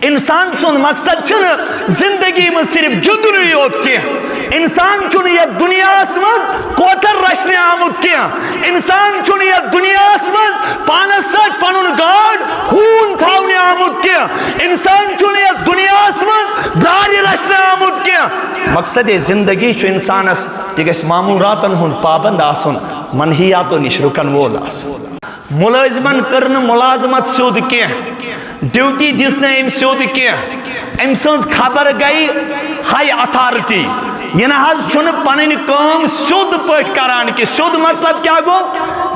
انسان سن مقصد چھن زندگی میں صرف گندن یوت کی انسان چھن یہ دنیا مز کوتر رچنے آمد کی انسان چھن یہ دنیا مز پانس سٹ پنن گاڈ خون تھاونے آمد کی انسان چھن یہ دنیا مز براری رچنے آمد کی مقصد زندگی چھ انسانس یہ گژھِ معمولاتن ہند پابند آسن منہیاتو نش رکن وول آسن ملازمن کرن ملازمت سیود کی ڈیوٹی دس نا ام سیود کی ام سنز خبر گئی ہائی اتھارٹی یہ ناز چھن پنن کام سیود پٹ کران کی سیود مطلب کیا گو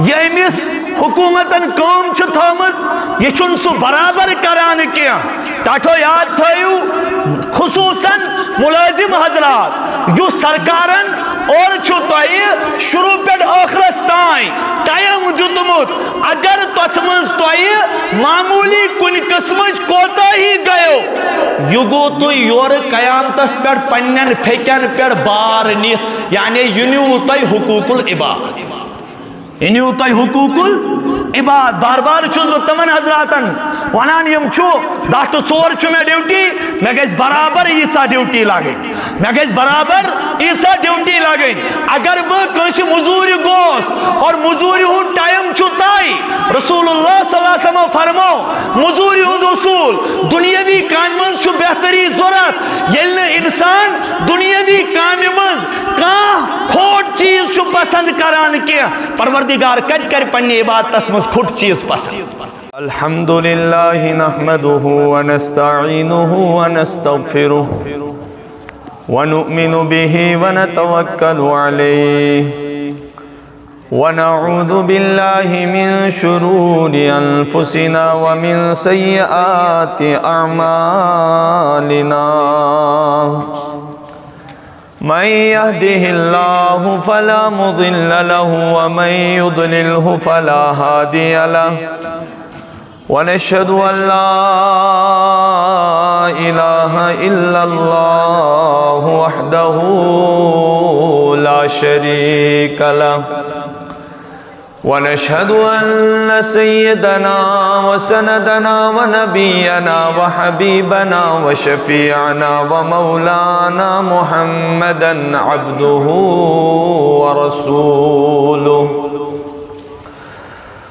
یہ امس حکومتن کام چھ تھامت یہ چھن سو برابر کران کی ٹاٹھو یاد تھیو خصوصاً ملازم حضرات یو سرکارن اور چھو تائی شروع پیٹ آخرس تائیں ٹائم دیتمت اگر تتمنز تائی معمولی کن قسمج کوتا ہی گئو یہ گو تو یور قیامتس پیٹ پنن پھیکن پیٹ بار نیت یعنی ینیو تائی حقوق العباد ینیو تائی حقوق العباد بار بار چھوز تمن حضراتن ونان یم چھو داشت ژور چھو میں ڈیوٹی میں گیس برابر ایسا ڈیوٹی لاگئی میں گیس برابر ایسا ڈیوٹی لاگئی اگر وہ کنسی مزوری گوس اور مزوری ہون ٹائم چھو تائی رسول اللہ صلی اللہ علیہ وسلم فرمو مزوری ہون اصول دنیاوی کام منز چھو بہتری ضرورت یلن انسان دنیاوی کام منز کان کھوٹ چیز چھو پسند کران کیا پروردگار کٹ کر پنی عبادت تسمز کھوٹ چیز پسند الحمدللہ نحمده ونستعینه ونستغفره ونؤمن به ونتوکل علیه ونعوذ باللہ من شرور انفسنا ومن سیئات اعمالنا من يهده الله فلا مضل له ومن يضلله فلا هادي له ونشهد أن لا إله إلا الله وحده لا شريك له ونشهد أن سيدنا وسندنا ونبينا وحبيبنا وشفيعنا ومولانا محمدا عبده ورسوله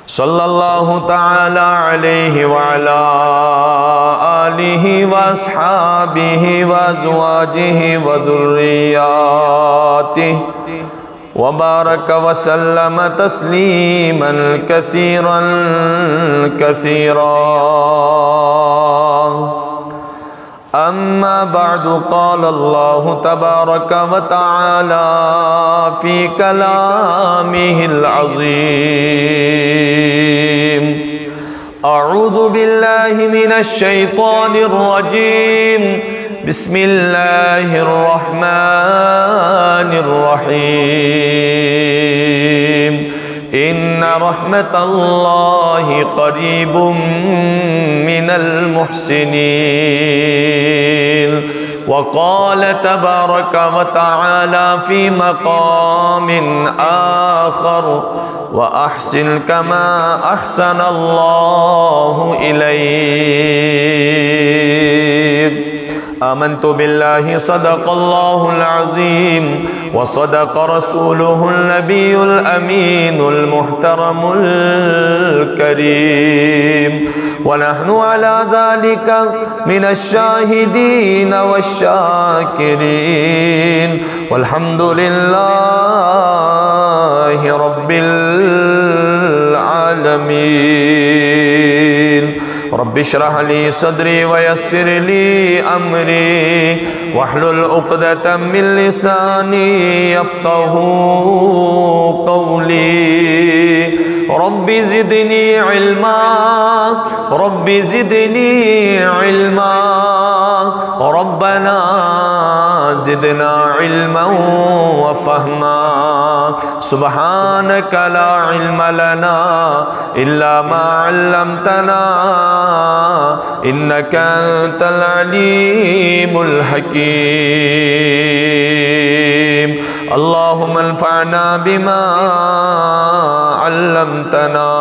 صلی اللہ تعالی علیہ وعلا آلہ واصحابہ وازواجہ وذریاتہ وبارک وسلم تسلیما کثیرا کثیرا اما بعد قال اللہ تبارک وتعالی فی کلامہ العظیم اعوذ باللہ من الشیطان الرجیم بسم اللہ الرحمن الرحیم ان رحمت اللہ قریب من المحسنین وقال تبارک وتعالی فی مقام آخر وأحسن كما أحسن الله إليك آمنت بالله صدق الله العظيم وصدق رسوله النبي الأمين المحترم الكريم ونحن على ذلك من الشاهدين والشاكرين والحمد لله رب العالمين رب اشرح لي صدري ويسر لي أمري واحلل عقدة من لساني يفقهوا قولي رب زدني علما رب زدني علما ربنا زدنا علما وفهما سبحانك لا علم لنا إلا ما علمتنا إنك أنت العليم الحكيم اللهم انفعنا بما علمتنا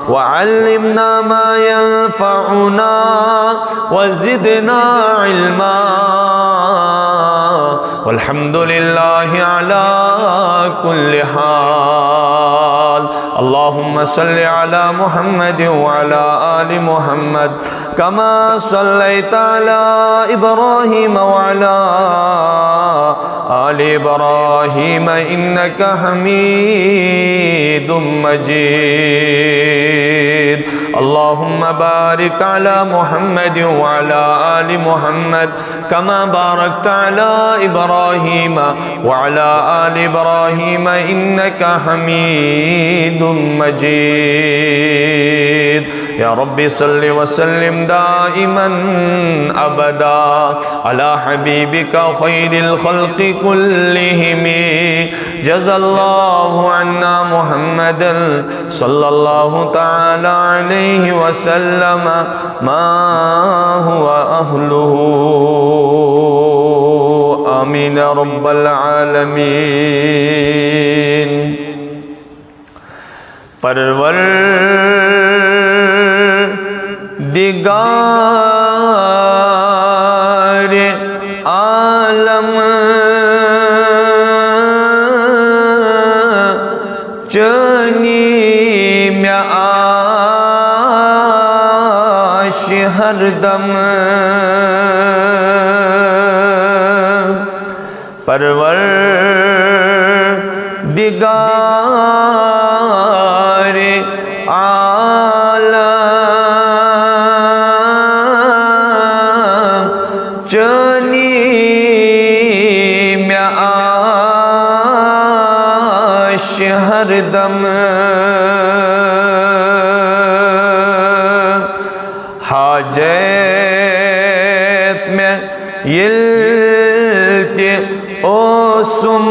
وعلمنا ما ينفعنا وزدنا علما والحمد لله على كل حال. اللهم صل على محمد وعلى آل محمد كما صليت على إبراهيم وعلى آل إبراهيم إنك حميد مجيد. اللهم بارك على محمد وعلى آل محمد كما باركت على إبراهيم وعلى آل إبراهيم إنك حميد مجيد. يا رب صل وسلم دائما أبدا على حبيبك خير الخلق كلهم. جزا الله عنا محمدا صلى الله تعالى عليه وسلم ما هو أهله. آمين يا رب العالمين. پروردگار عالم چنی میں آش ہر دم پروردگار عالم چنی میں آش ہر دم حاجت میں یلت اوسم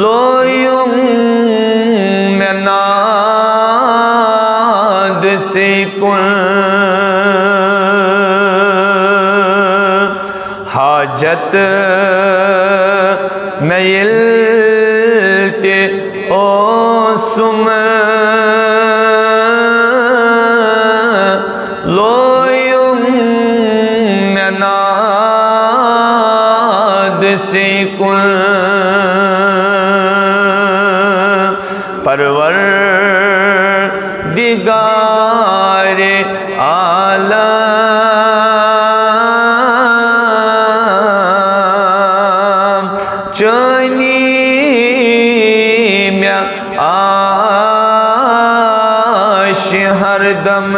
لویم میں ناد سے کن حاجت میں یلت اوسم لویم میں ناد سے کن پروردگار عالم چنی میں آش ہر دم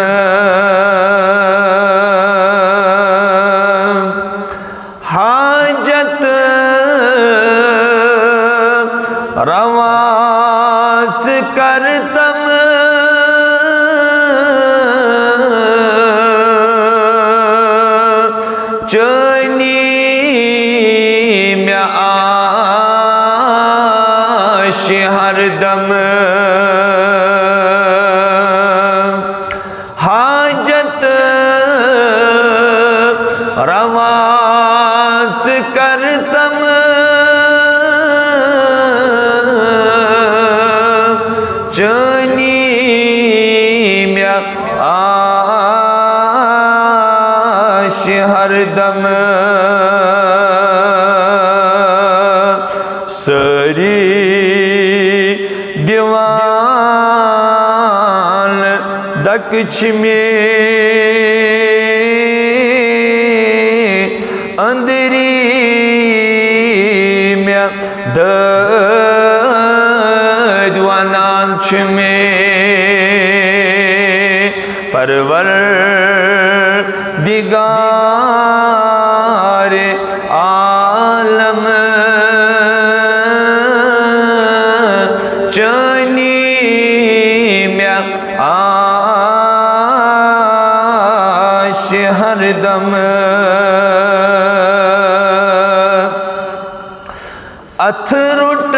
حاجت رواز کرتم چنی میں آش ہر دم حاجت رواز کرتم چنی میں آش ہر دم سری دیوان دکچ میں اندری میں ددوانانچ میں پروردگار عالم چنی میں آش ہر دم اتھرٹ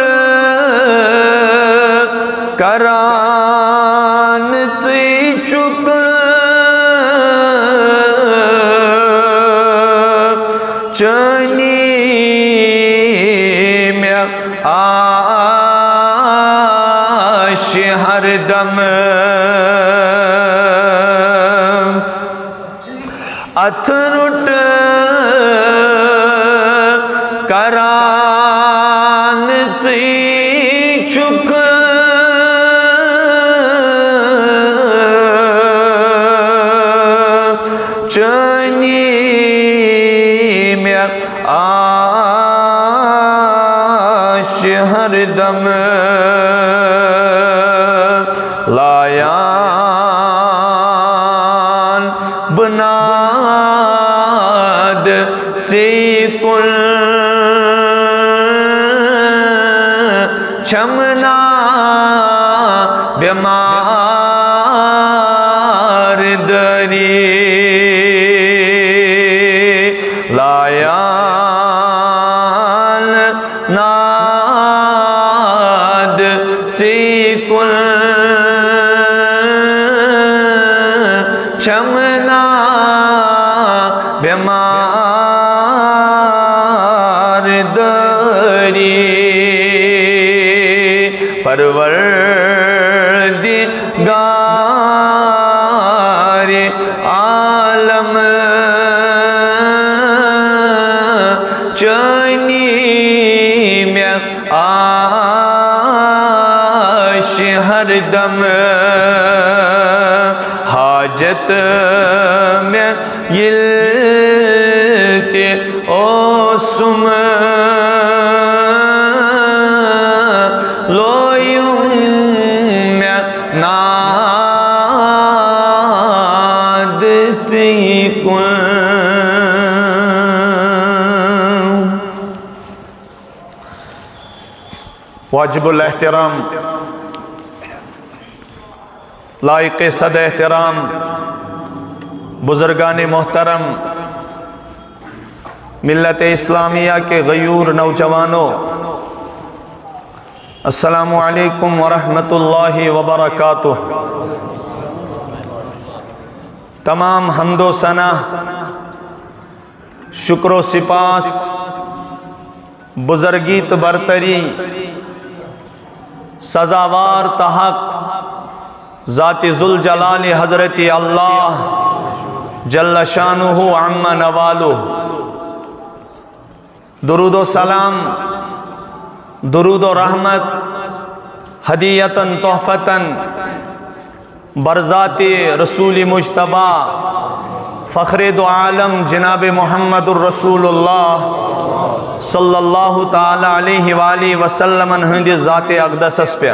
کران سے چک چانی میں آش ہر دم اتھرٹ کران سی چک چانی میں آش ہر دم لایان بناد چی کل چمنا بیمار دری لایان ناد چی کل چمنا بیمار دری پروردگار عالم چانی میں آش ہر دم حاجت میں یلتے اوسم لویم میں ناد سی کن واجب الاحترام لائق صد احترام بزرگان محترم ملت اسلامیہ کے غیور نوجوانوں، السلام علیکم ورحمۃ اللہ وبرکاتہ۔ تمام حمد و ثنا، شکر و سپاس، بزرگیت برتری، سزاوار تحق ذات ذوالجلال حضرت اللہ جل شانہ عم نوالہ۔ درود و سلام، درود و رحمت ہدیتاً تحفتاً برذات رسول مجتبی فخر دو عالم جناب محمد الرسول اللہ صلی اللہ تعالی علیہ وآلہ وسلم ہندی ذات اقدس اس پہ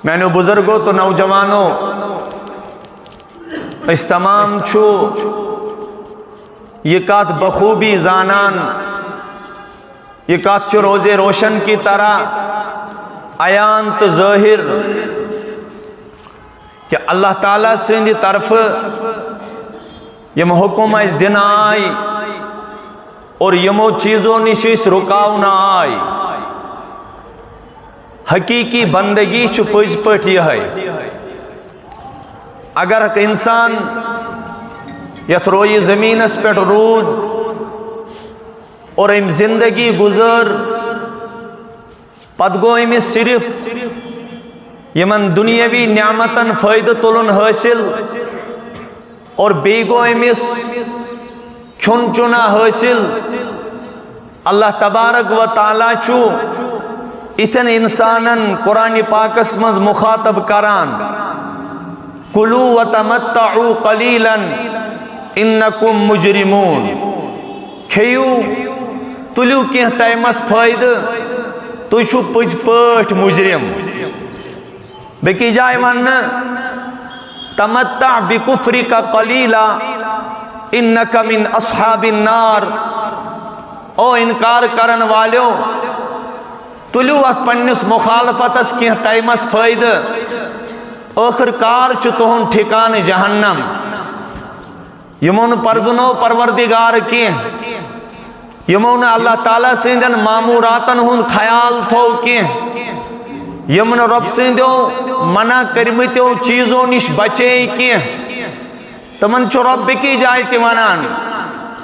میں نے بزرگوں تو نوجوانوں اس تمام چھو یہ کات بخوبی زانان، یہ کات چو روز روشن کی طرح عیان تو ظاہر کہ اللہ تعالیٰ سے اندی طرف یم حکم اس دن آئی اور یمو چیزوں نشیس رکاو نہ آئی۔ حقیقی بندگی چھو پج پٹ یہ ہے اگر انسان یت روئی زمین اس پیٹ رود اور ام زندگی گزر پد گو امس صرف یمن دنیاوی نعمتن فائدہ تلن حاصل اور بی گو امس کھن چنا حاصل، اللہ تبارک و تعالیٰ چھو اتن انسانن قرآن پاکس مز مخاطب کران کلو و تمتعو قلیلا انکم مجرمون، کھیو تلیو کی ٹائمس فائدہ تو چھو پج پٹ مجرم۔ بکی جائے ون تمتع بکفرک قلیلا انک من اصحاب النار، او انکار کرن والیو تلیو ات پنس مخالفتس کی ٹائمس فائدہ آخر کار چھ تہن ٹھکان جہنم۔ یمون پرزنو پروردگار کی یمون اللہ تعالیٰ سندن معموراتن ہن خیال تھو کی یمن رب سندو منع کرمتو چیزوں نش بچے کی تمن چھ رب کی جائے تی ونان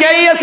KAS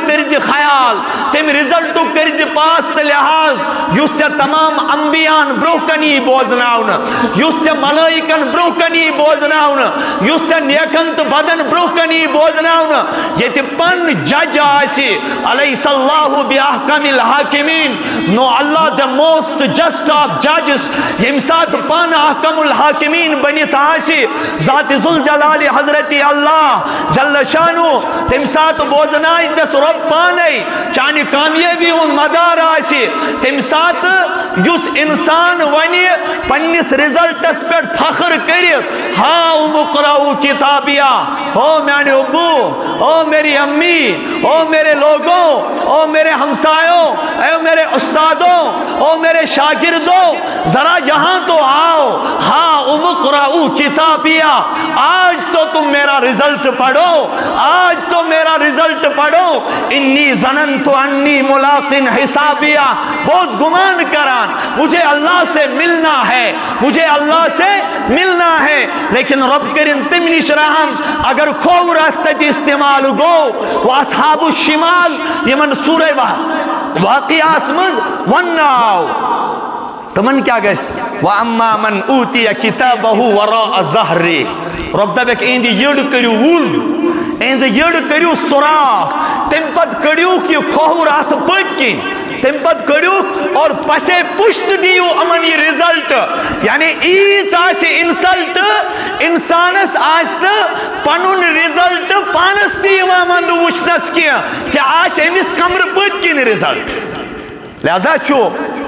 کرج خیال تم رزلٹ کرج پاس لحاظ یس تمام انبیان برہ کنی بوزناون یس ملائکن برہ کنی بوزناون یس نیکن تو بدن برہ کنی بوزناون یہ پن جج آسی علیہ اللہ باحکم الحاکمین نو اللہ the most just of judges M سات پان احکم الحاکمین بنیت آسی ذات ذوالجلال حضرت اللہ جل شانو تم سات بوزنائی جس رب پانے چانی کامیابی ان مدار آسی تم سات یس انسان ونی پنیس رزلٹس پر فخر کرت ہاں مقرؤ کتابیا او میانے ابو او میری امی او میرے لوگوں او میرے ہمسایوں او میرے استادوں او میرے شاگردوں ذرا یہاں تو آؤ ہاں مقرؤ کتابیا آج تو تم میرا رزلٹ پڑھو آج تو میرا رزلٹ پڑھو انی ظننت انی ملاق حسابیا بہت گمان کران مجھے اللہ سے ملنا ہے مجھے اللہ سے ملنا ہے لیکن رب کرن تم نش رحم اگر کھو رہت استعمال گو وہ اصحاب الشمال یمن سورہ واقعہ مز وناو تمن کیا گس واما من اوتی کتابہ وراء ظہری رب دبک ایندی یڑ کریو وول اینز یڑ کریو سوراخ تم پت کڑیو کی کھو رات پت کی تم پت کڑیو اور پسے پشت دیو امن یہ رزلٹ یعنی ایت آسی انسلٹ انسانس آست پنن رزلٹ پانس دیو مند وچنس کیا کہ آش امس کمر پت کی رزلٹ لہذا چھو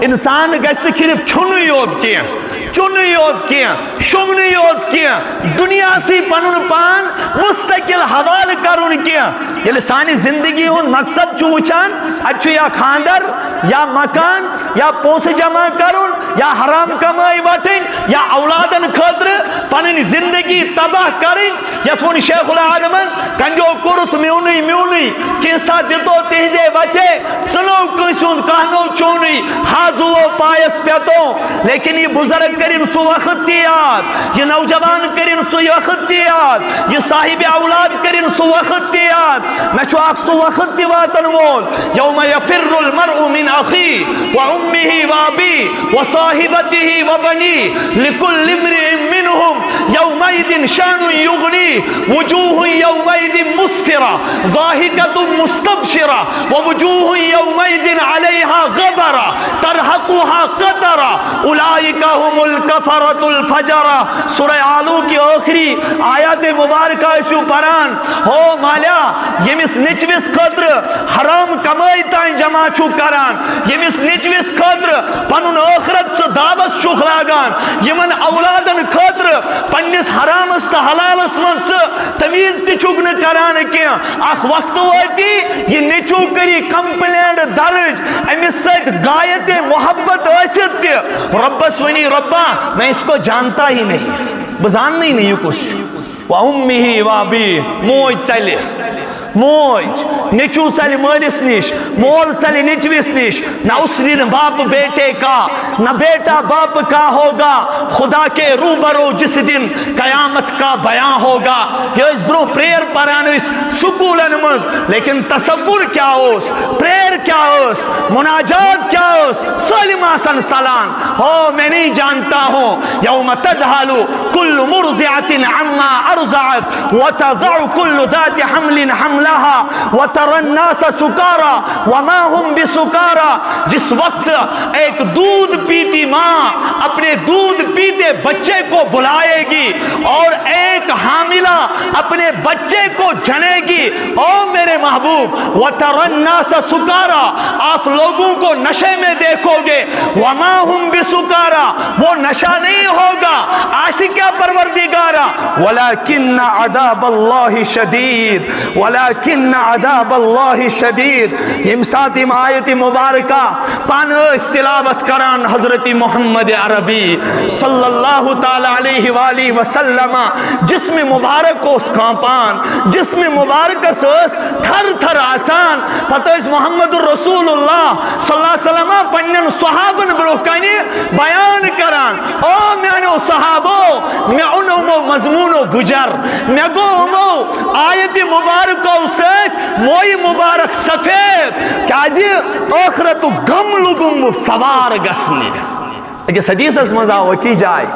انسان گژھِ صرف چھُنٕے یوت کینٛہہ چُنٕے یوت کینٛہہ شۄنٛگنٕے یوت کینٛہہ دُنیا سی پنُن پان مستقل حوالہ کرُن کینٛہہ ییٚلہِ سانہِ زندگی ہُنٛد مقصد چھُ وٕچھان اَتہِ چھُ یا خاندر یا مکان یا پونٛسہٕ جمع کرُن یا حرام کمٲے وٹٕنۍ یا اولادن خٲطرٕ پنٕنۍ زندگی تباہ کرٕنۍ یتھ ووٚن شیخ العالمن کنجو کوٚرُتھ میونٕے میونٕے کینٛژھا دِتو تِہنٛزے وتھے ژٕنو کٲنٛسہِ ہُنٛد کانٛہہ چونی حاضو پایس پیتو لیکن یہ بزرگ کرن سو وقت کی یاد یہ نوجوان کرن سو وقت کی یاد یہ صاحب اولاد کرن سو وقت کی یاد میں چھو آگ سو وقت کی واتن وول یوم یفر المرء من اخی و امه و ابی و صاحبته و بنی لکل امرئ منهم یومئذ شان یغنی وجوہ یومئذ مسفرہ ضاحکۃ مستبشرہ ووجوہ یومئذ علیہا غبرا ترحقها قطرا اولئک هم الکفرۃ الفجرا سورہ آلو کی آخری آیات مبارکہ شو پران ہو مالا یمس نچوس خاطر حرام کمائی تائیں جمع چھو کران یمس نچوس خاطر پنن آخرت سے دعوت چھو لاگان یمن اولادن خاطر پنس حرامس تو حلالس من سے تمیز تی چھک نہ کران کیا اخ وقت واتی یہ نچو کری کمپلینٹ درج امس سید غایت محبت عاشق کے ربس ونی ربا میں اس کو جانتا ہی نہیں بزان نہیں یہ کچھ وَأُمِّهِ وَابِي موج چلے موج نچو چلے مالس نش مول چلے نچوس نش نہ اس دن باپ بیٹے کا نہ بیٹا باپ کا ہوگا خدا کے روبرو جس دن قیامت کا بیان ہوگا یہ اس برو پریئر پران اس سکولن مز لیکن تصور کیا اس پریئر کیا اس مناجات کیا اس سالم آسن سلام ہو میں نہیں جانتا ہوں یوم تدھالو کل مرضعت عما ارضعت وتضع کل ذات حمل حملها وترى الناس سکارا وما هم بسکارا جس وقت ایک دودھ پیتی ماں اپنے دودھ پیتے بچے کو بلائے گی اور ایک حاملہ اپنے بچے کو جنے گی او میرے محبوب وترى الناس سکارا آپ لوگوں کو نشے میں دیکھو گے وما هم بسکارا وہ نشہ نہیں ہوگا عاشقہ پروردگارا ولكن عذاب اللہ شدید ولكن عذاب اللہ شدید یم ساتھ آیت مبارکہ پان استلاوت کران حضرت محمد عربی صلی اللہ تعالی علیہ وآلہ وسلم جسم مبارک اس کانپان جسم مبارک اس تھر تھر آسان پتہ اس محمد الرسول اللہ صلی اللہ علیہ وسلم پنن صحابن بروکانی بیان کران او میانو صحابو میں انہوں مضمون و گجر میں گو مو آیت مبارکو ست موئی مبارک سفید چاجی آخرت غم لگم وہ سوار گسنی اگس حدیث اس مزا وکی جائے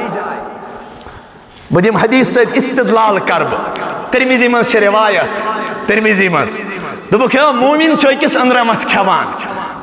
بدیم حدیث سے استدلال کرب ترمیزی من سے روایت ترمیزی من دبو کہ مومن چھو کس اندرمس کھوان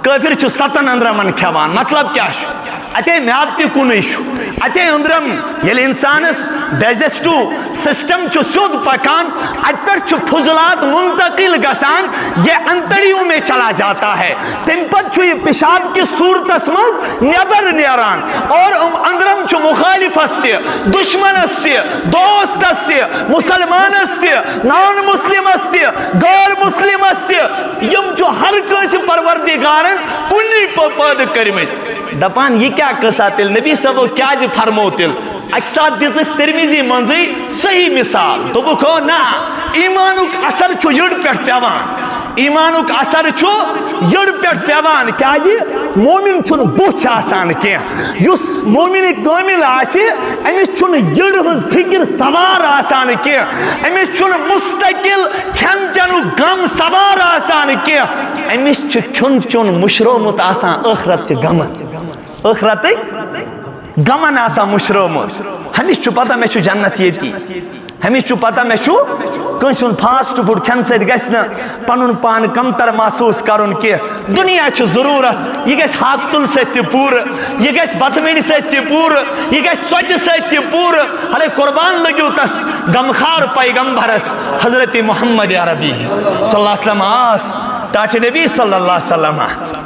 کافر چھو ستن اندرمن کھوان مطلب کیا شو اتے میاد تی کنی شو اتے اندرم یل انسانس ڈائجسٹو سسٹم چھو سود پکان اتر چھو فضلات منتقل گسان یہ انتڑیوں میں چلا جاتا ہے تم پر چھو یہ پیشاب کی صورت اسمز نیبر نیران اور اندرم چھو مخالف استی دشمن استی دوست استی مسلمان استی نان مسلم استی غیر مسلم استی یم چھو ہر کسی پروردگارن کنی پد کرمت دپان یہ کیا قصہ تل نبی صاحب کیا جی فرمو تل اکسات دیت ترمیزی منزی صحیح مثال تو بکو نا ایمانک اثر چھو یڑ پیٹ پیوان ایمانک اثر چھو یڑ پیٹ پیوان کیا جی مومن چھن بوچھ آسان کیا یس مومن کامل آسی امیس چھن یڑ ہز فکر سوار آسان کیا امیس چھن مستقل کھن چنو غم سوار آسان کیا امیس چھن کھن چن مشرومت آسان اخرت غمن اخرت غمن آسان مشرومت ہمیش چھو پتہ میں چھو جنت یتی ہمیش چھو پتہ میں چھو کنشن فاسٹ فوڈ کھن سے گسنا پنن پان کمتر محسوس کرن کہ دنیا چھو ضرورت یہ گس ہاک تل سے پور یہ گس بتمیڑ سے پور یہ گس سوچ سے پور ہلے قربان لگیو تس غمخار پیغمبرس حضرت محمد عربی صلی اللہ علیہ وسلم آس تاچ نبی صلی اللہ علیہ وسلم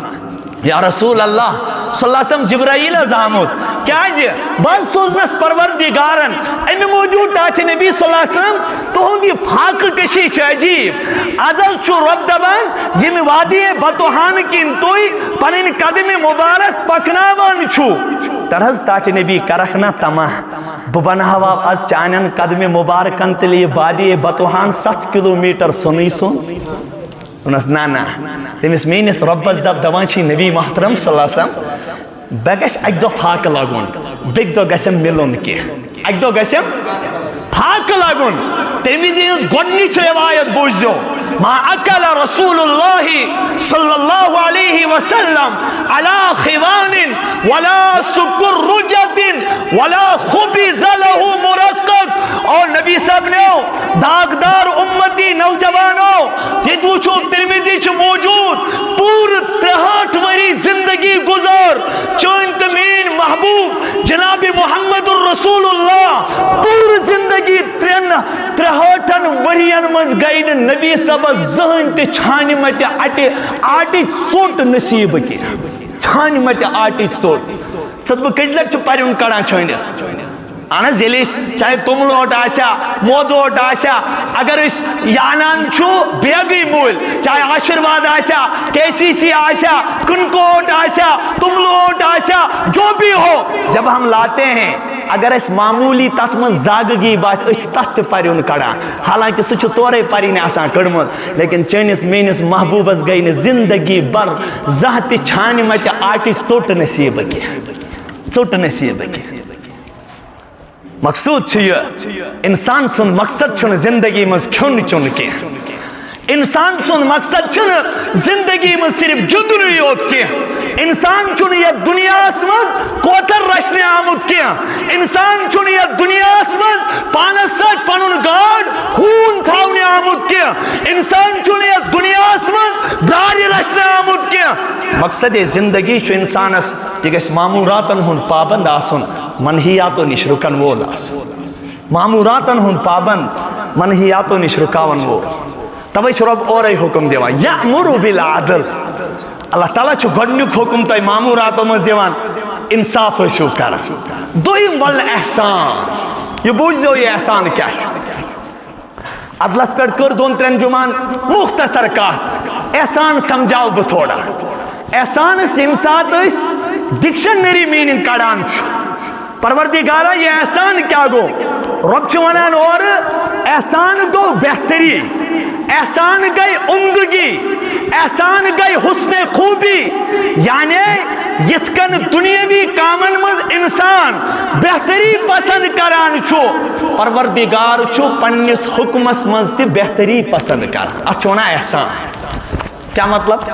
یا رسول اللہ صلی اللہ علیہ وسلم جبرائیل زامت کیا جی بس سوزنس پروردگارن امی موجود تاچ نبی صلی اللہ علیہ وسلم تو ہوں یہ پھاک کشی چھ عجیب ازل چھو رب دبان یہ وادی بطوحان کن توی پنین قدم مبارک پکناوان چھو ترہز تاچ نبی کرخنا تمہ ببنہوا از چانن قدم مبارکن تلی وادی بطوحان 7 کلومیٹر سنی سن انس نا تمس مینس ربس دب دوان چھی نبی محترم صلی اللہ علیہ وسلم بگس اک دو پھاک لگون بیگ دو گسم ملون کی اک دو گسم پھاک لگون ترمیزی اس گوڑنی چھ روایت بوجھو ما اکل رسول اللہ صلی اللہ علیہ وسلم علا خوان ولا سکر رجت ولا خبز له مرقق اور نبی صاحب نے داغدار امتی نوجوانوں یہ دوچو ترمیزی چھ موجود پور 63 وری زندگی گزار چونت مین محبوب جناب محمد الرسول اللہ پور زندگی 63 ورین مز گئین نبی صاحب زہن تے چھانی مت آٹی ژوٹ نصیب کی چھانی مت آٹی ژوٹ صدب کجلک چھ پریون کڑان چھانس انا زیلیس چاہے تم لوٹ آسیا مود لوٹ آسیا اگر اس یانان چھو بیگی مول چاہے آشرواد آسیا KCC آسیا کنکوٹ آسیا تم لوٹ آسیا جو بھی ہو جب ہم لاتے ہیں اگر اس معمولی تات من زاگگی باس اس تات پریون کڑا حالانکہ سچو تورے پری نے آسان کڑمت لیکن چینس مینس محبوبس گئی نے زندگی بر زہتی چھانی مت آٹی ژوٹ نصیب کی ژوٹ نصیب کی مقصود چھو انسان سن مقصد چھن زندگی مز کھن چن کی انسان سن مقصد چھن زندگی مز صرف جندنی یوت کی انسان چھن یہ دنیا اسمز کوتر رشن آمد کی انسان چھن یہ دنیا اسمز پانس ساتھ پانون گاڑ خون تھاونے آمد کی انسان چھن یہ دنیا اسمز براری رشن آمد کی مقصد زندگی چھو انسان اس یہ اس معموراتن ہن پابند آسن منہیاتو نش رکن وول معموراتن ہن پابند منہیاتو نش رکاون وول توے چھ رب اور حکم دیوان یامر بالعدل اللہ تعالیٰ چھ گۄڈنیُک حکم تۄہہِ معموراتو منٛز دِوان انصاف ٲسِو کران دوٚیِم ول احسان یہ بوٗزِو یہ احسان کیٛاہ چھُ عدلس پٮ۪ٹھ کٔر 2-3 جُمعن مختصر کتھ احسان سمجھاو بہٕ تھوڑا احسانس ییٚمہِ ساتہٕ أسۍ ڈکشنری میٖنِنٛگ کڑان چھُ پروردگارہ یہ احسان کیا گو رب چھ ونان اور احسان گو بہتری احسان گئی عمدگی احسان گئی حسن خوبی یعنی یتکن دنیاوی کامن مز انسان بہتری بہتری پسند کران چھو پروردگار چھو پنس حکمس مز تہ بہتری پسند کر اتھ ونان احسان کیا مطلب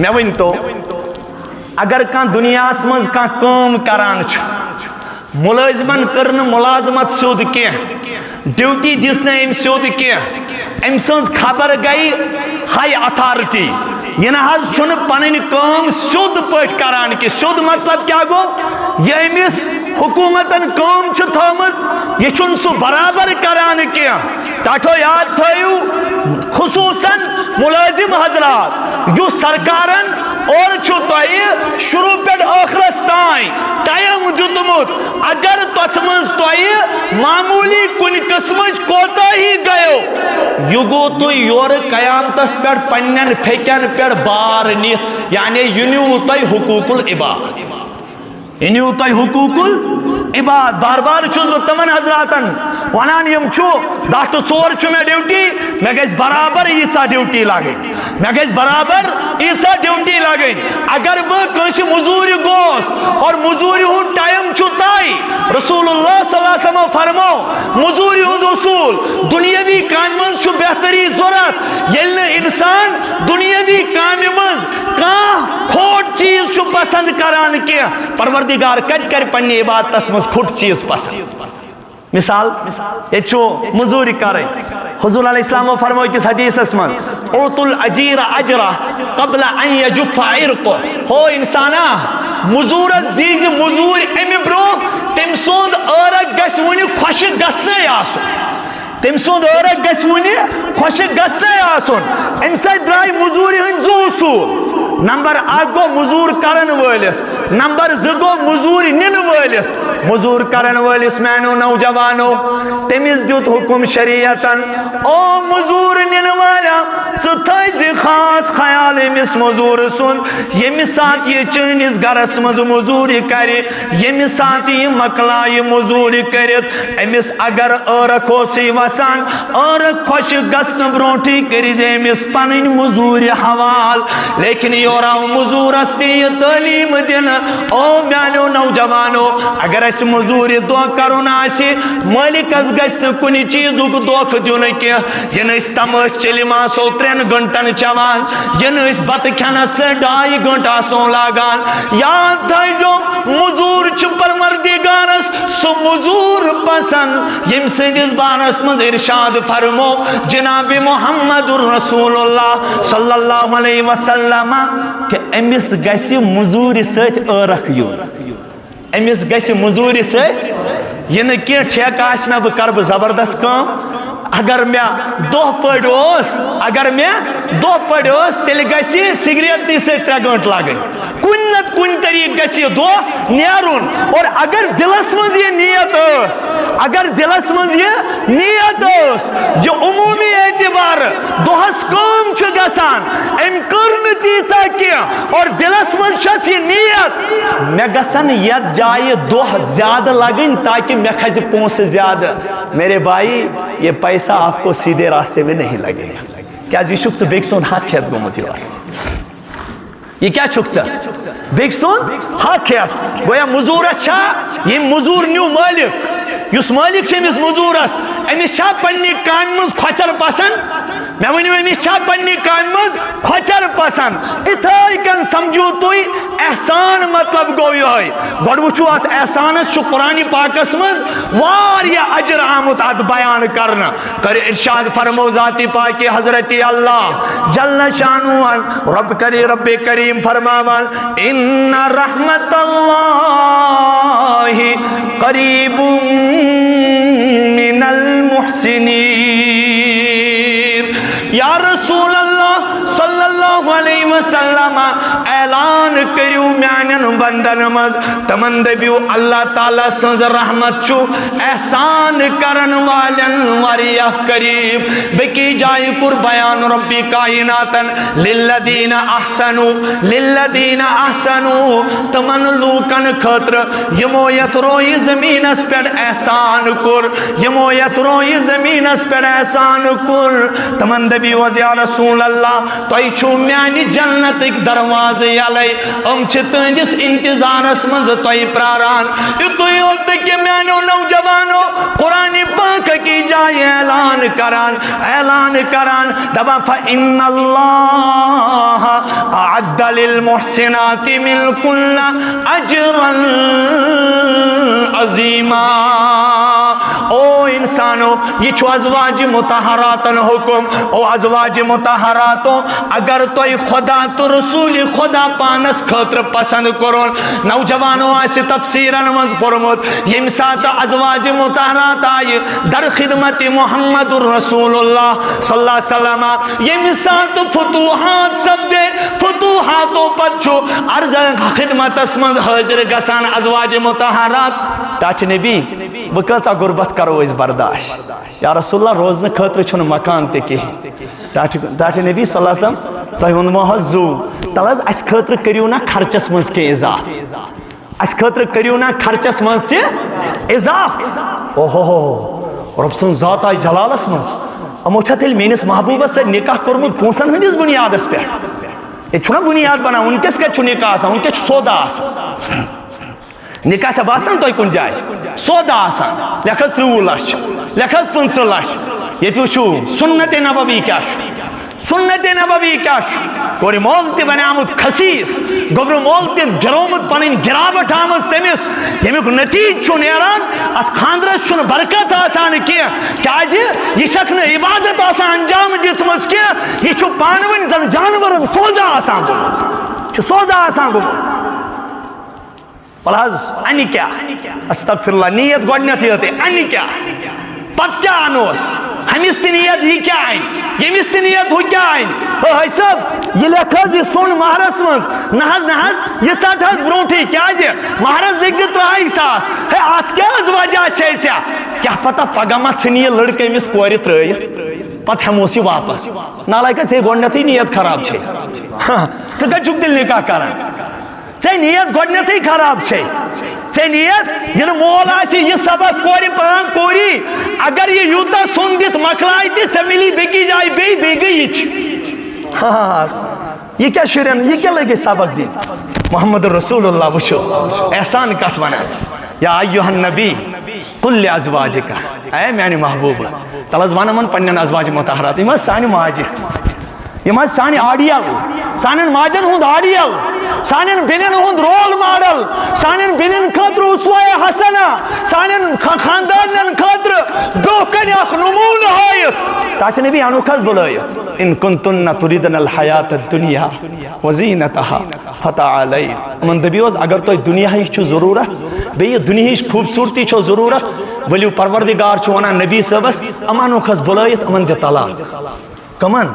میں ون تو اگر کان دنیا مز کان کام کران چھو ملازمن کرن ملازمت سیود کی ڈیوٹی دس ام سیود کی ام سن خبر گئی ہائی اتھارٹی یہ نہ پن کام سیود پٹ کران کی سیود مطلب کیا گو یہ امس حکومتن کام تھومت یہ چھن سو برابر کران کی ٹاٹھو یاد تھیو خصوصاً ملازم حضرات یو سرکارن اور چھو تہ شروع پہ آخرس تائیں ٹائم دیتمت اگر تتھ مز تہ معمولی کن قسمچ کوتا ہی گیو یہ گو تو یور قیامتس پہ پنن پھیکن پہ بار نت یعنی ینیو تہ حقوق العباد ینیو تہ حقوق العباد بار بار چھس بہ تمن حضراتن ونان یم چھو 10 to 4 چھ میں ڈیوٹی میں گژھِ برابر ییژا ڈیوٹی لاگٕنۍ میں گژھِ برابر ییژا ڈیوٹی لاگٕنۍ اگر بہ کٲنٛسہِ موٚزوٗرِ گوس اور موٚزوٗرِ ہُنٛد ٹایم چھُ طے رسول اللہ صلی اللہ علیہ وسلم فرمو موٚزوٗرِ ہُنٛد اصوٗل دُنیاوی کامہِ منٛز چھُ بہتری ضروٗرت ییٚلہِ نہٕ اِنسان دُنیاوی کامہِ منٛز کانٛہہ کھوٹ چیٖز چھُ پسنٛد کران کینٛہہ پروردگار کتہِ کرِ پننہِ عبادتس منٛز کھوٹ چیٖز پسنٛد مثال یہ مزوری کریں حضور علیہ السلام فرمو کس حدیث من اعطوا الاجیر اجرا قبل ان یجف عرقه ہو انسانا مزورت دیج مزور امی برو تم سوند عرق گژھِ ونہِ خۄشک گژھنَے آسُن تم سوند عرق گژھِ ونہِ خۄشک گژھنَے آسُن امہِ سۭتۍ درٛاے مزوٗرِ ہٕنٛدۍ 2 اصوٗل نمبر 1 گو مزور کرن وٲلِس نمبر 2 گو مزور نِنہٕ وٲلِس مزور کرن وٲلِس میانو نوجوانو تٔمِس دیُت حکم شریعتن او مزور نِنہٕ والا ژٕ تھٲیزِ خاص خیال أمِس مزوٗر سُنٛد ییٚمہِ ساتہٕ یہِ چٲنِس گرس منٛز مزوٗرِ کرِ ییٚمہِ ساتہٕ یہِ مۄکلایہِ مزوٗرِ کٔرِتھ أمِس اگر ٲرکھ اوسٕے وسان ٲرکھ خۄشک گژھنہٕ برونٛٹھٕے کٔرِزِ أمِس پنٕنۍ مزوٗرِ حوال لیکن یور آو مزورس تہ تعلیم دن او میانو نوجوانو اگر اس مزوری دو کرن آسی مالکس گژھِ نہٕ کُنہِ چیٖزُک دھوکہٕ دیُن کینٛہہ یہِ نہٕ أسۍ تماش چلم آسو 3 گھنٹن چوان یہِ نہٕ أسۍ بتہٕ کھٮ۪نس 2.5 گھنٹہٕ آسو لاگان یاد تھٲیزو مزوٗر چھُ پروردگارس سُہ مزوٗر پسند ییٚمہِ سٕنٛدِس بارس منٛز ارشاد فرمو جناب محمد رسول اللہ صلی اللہ علیہ وسلم کہ امس گژھِ مزوٗرِ سۭتۍ ٲرکھ یُن امس گژھِ مزوٗرِ سۭتۍ یہِ نہٕ کینٛہہ ٹھیکہٕ آسہِ مےٚ بہٕ کرٕ بہٕ زبردست کٲم اگر مےٚ دۄہ پٲٹھۍ اوس تیٚلہِ گژھِ سگریٹنٕے سۭتۍ 3 گھنٹہٕ لگٕنۍ کُنہِ نتہٕ کُنہِ طریٖقہٕ گژھِ یہِ دۄہ نیرُن اور اگر دلس منٛز یہِ نیت ٲس یہِ عموٗمی اعتبار دۄہس کٲم چھُ گژھان أمۍ کٔر نہٕ تیٖژاہ کینٛہہ اور دلس منٛز چھس یہِ نیت مےٚ گژھن یتھ جایہِ دۄہ زیادٕ لگٕنۍ تاکہِ مےٚ کھسہِ پونٛسہٕ زیادٕ میرے بھائی یہ پیسہ آپ کو سیدھے راستے میں نہیں لگے گا کیا یہ چھُکھ ژٕ بیٚکہِ سُنٛد حق ہٮ۪تھ گوٚمُت یور یہ کیا چھُکھ ژٕ بیٚکہِ سُنٛد حق ہٮ۪تھ گویا مزوٗرس چھا ییٚمۍ مزوٗر نیوٗ مٲلِک یُس مٲلِک چھُ أمِس مزوٗرس أمِس چھا پننہِ کامہِ منٛز کھۄچر پسنٛد مےٚ ؤنِو أمِس چھا پننہِ کامہِ منٛز کھۄچر پسنٛد اِتھَے کٔنۍ سمجھو تُہۍ احسان مطلب گوٚو یِہوٚے گۄڈٕ وٕچھو اتھ احسانس چھُ قرآنِ پاکس منٛز واریاہ اجر آمُت اتھ بیان کرنہٕ کر ارشاد فرمو ذاتِ پاکِ حضرت اللہ جل شانہ رب کریم فرماوان ان رحمت اللہ قریب من المحسنین یا رسول اللہ صلی اللہ علیہ وسلم اعلان کریو میانن بندن مز تمن دبیو اللہ تعالیٰ سنز رحمت چھو احسان کرن والن واریاہ قریب بکی جائے کر بیان ربی کائناتن للذین احسنو تمن لوکن خطر یمو یتروی زمین اس پر احسان کر یمو یتروی زمین اس پر احسان کر تمن دبیو یا رسول اللہ تو چھو میانی جنت ایک دروازے علی تہندس انتظارس مز تہ پراران یتھے یوت کہ میانو نوجوانو قرآن پاک کی جائے اعلان کران دبا فإن اللہ اعد للمحسنات منکن اجرا عظیما. او انسانو یہ چھو ازواج مطہراتن حکم. او ازواج مطہراتو اگر توی خدا تو رسول خدا پانس خطر پسند کرون. نوجوانو آسی تفسیرن مز پرمت یم سات ازواج مطہرات آئی در خدمت محمد رسول اللہ صلی اللہ علیہ وسلم. یم سات فتوحات سب دے فتوحاتو پچھو عرض خدمت اسمز حاضر گسان ازواج مطہرات. ٹاچ نبی بکرچا غربت کرو اس برداشت یا رسول اللہ روزن خطر چھن مکان تے کی. ٹاچ نبی صلی اللہ علیہ وسلم تہ ونمو حضو تلز اس خطر کریو نا خرچس مز کے اضاف. اس خطر کریو نا خرچس مز سے اضاف. اوہو رب سن ذات آئی جلالس مز امو چھا تیل مینس محبوبت سے نکاح کرمت پونسن ہندس بنیاد اس پہ. یہ چھنا بنیاد بنا ان کس کا چھو نکاح آسا ان کے چھو سودا آسا. نکاح چھا باسن تو کن جائے سودا آسا لکھز 30 لچھ لکھز 50 لچھ. یہ تو چھو سنت نبوی کیا چھو سنت نبوی کیا چھو کوری مولتی بنامت خسیس گبر مولتی گرومت پنین گراوٹ آمد تیمیس یمیک نتیج چھو نیران ات خاندرس چھو برکت آسان کیا کیا جی یہ شکن عبادت آسان انجام جسمس کیا یہ چھو پانوین زن جانورن سودا آسان گو چھو سودا آسان گو. پلاز انی کیا استغفر اللہ نیت گوڑنیت ہوتے انی کیا پت کیا آنوس ہمیس تی نیت ہی کیا آئین یمیس تی نیت ہو کیا آئین. بھائی صاحب یہ لکھز یہ سن مہرس من نحز یہ ساتھ حض بروٹھی کیا جی مہرس لکھ جی 3 ساس ہے آت کیا از وجہ چھے کیا پتا پگما سنی لڑکے مس کوری ترئی پت ہموسی واپس نالائکہ چھے گوڑنیت ہی نیت خراب چھے سکا چک دل نکاح کرن ژے نیت گۄڈنیٚتھٕے ہی خراب چھے ژے نیت ییٚلہِ مول آسہِ یہِ سبق کورِ پران کوری اگر یہ یوٗتاہ سۄن دِتھ مۄکلایہِ تہِ ژےٚ مِلی بیٚکِس جایہِ بیٚیہِ گٔے یِچ. یہ کیا شُرٮ۪ن یہ کیا لگے سبق دِنۍ محمد رسول اللہ وٕچھو احسان کتھ ونان یا ایُّہا النبی قل لأزواجک اے میانہِ محبوب تل حظ ون یِمن پننٮ۪ن ازواج مطہرات یِم حظ سانہِ ماجہِ یم حظ سانہِ آڈیل سانٮ۪ن ماجن ہُنٛد آڈیل سانٮ۪ن بیٚنٮ۪ن ہُنٛد رول ماڈل سانٮ۪ن بیٚنٮ۪ن خٲطرٕ اُسوہ حسنہ سانٮ۪ن خاندانٮ۪ن خٲطرٕ برونٛہہ کنہِ اکھ نموٗنہٕ ہٲیِتھ. تاچ نبی انوکھ حظ بُلٲیِتھ ان کنتن تُریدن الحیات الدنیا وزینتها فتعالین. یِمن دٔپِو حظ اگر تۄہہِ دُنیاہٕچ چھُ ضروٗرت بیٚیہِ دُنیاہٕچ خوٗبصوٗرتی چھو ضروٗرت ؤلِو پروردگار چھُ ونان نبی صٲبس یِم انوکھ حظ بُلٲیِتھ یِمن دِ طلاق. کمن